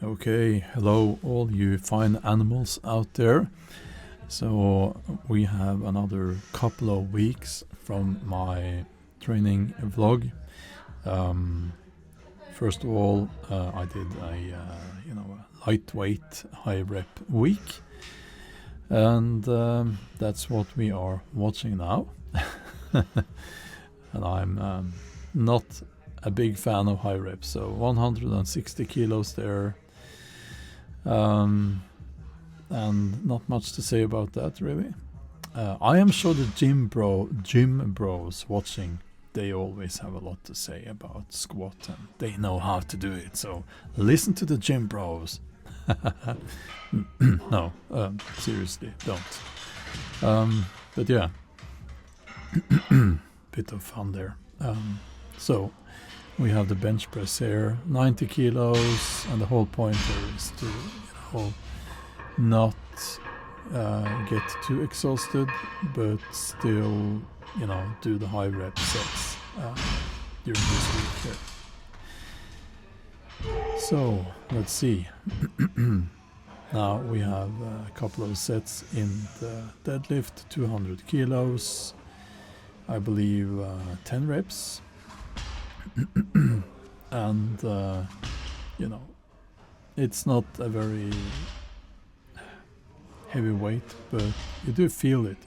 Okay, hello all you fine animals out there. So we have another couple of weeks from my training vlog. First of all, I did a lightweight high rep week, and that's what we are watching now. And I'm not a big fan of high reps, so 160 kilos there. And not much to say about that, really. I am sure the gym bros watching, they always have a lot to say about squat and they know how to do it. So listen to the gym bros. No, seriously, don't. But yeah, bit of fun there. So we have the bench press here, 90 kilos, and the whole point here is to, not get too exhausted, but still, do the high rep sets during this week here. So let's see. Now we have a couple of sets in the deadlift, 200 kilos, I believe 10 reps. And it's not a very heavy weight, but you do feel it,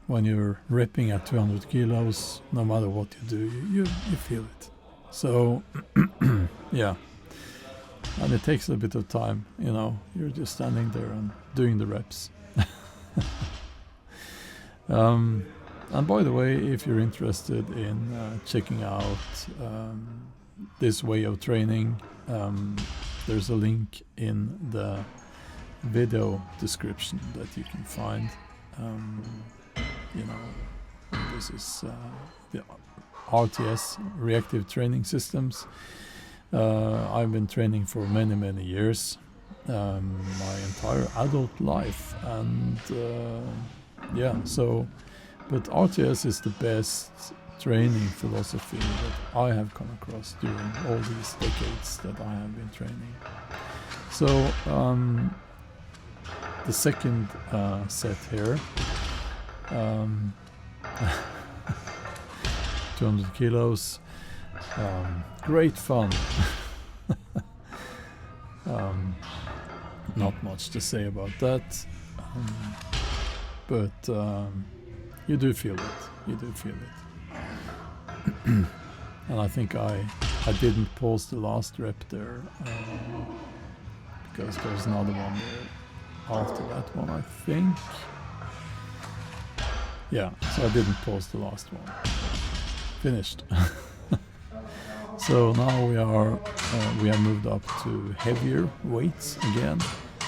when you're repping at 200 kilos, no matter what you do, you feel it. So yeah, and it takes a bit of time, you're just standing there and doing the reps. And by the way, if you're interested in checking out this way of training, there's a link in the video description that you can find. This is the RTS, reactive training systems. I've been training for many years, my entire adult life, and but RTS is the best training philosophy that I have come across during all these decades that I have been training. So the second set here, 200 kilos, great fun. Not much to say about that, but you do feel it. And I think I didn't pause the last rep there, because there's another one there after that one, I think. Yeah, so I didn't pause the last one. Finished. So now we have moved up to heavier weights again,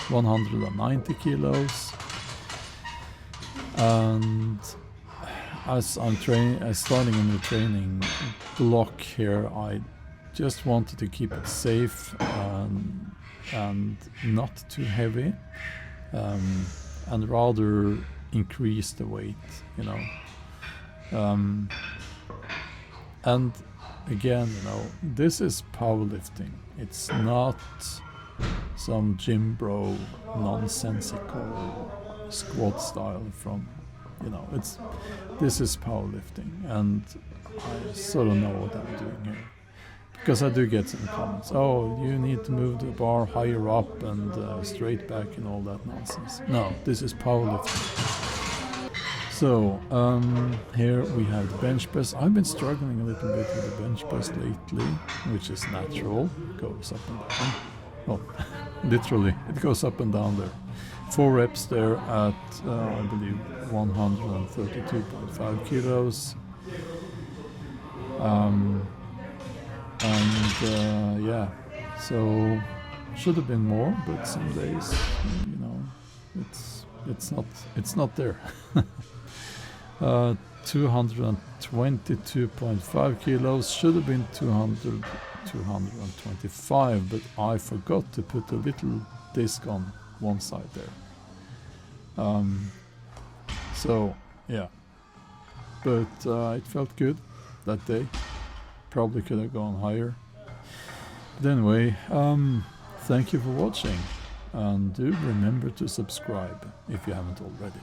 190 kilos. And as I'm starting a new training block here, I just wanted to keep it safe and not too heavy, and rather increase the weight, and again, this is powerlifting. It's not some gym bro nonsensical squat style from, this is powerlifting, and I sort of know what I'm doing here, because I do get some comments. Oh, you need to move the bar higher up and straight back and all that nonsense. No, this is powerlifting. So here we have the bench press. I've been struggling a little bit with the bench press lately, which is natural. It goes up and down. Oh, literally, it goes up and down there. 4 reps there at, I believe, 132.5 kilos. Yeah, so should have been more, but some days, it's not there. 222.5 kilos, should have been 225, but I forgot to put a little disc on one side there. So yeah, but it felt good that day. Probably could have gone higher. But anyway, thank you for watching, and do remember to subscribe if you haven't already.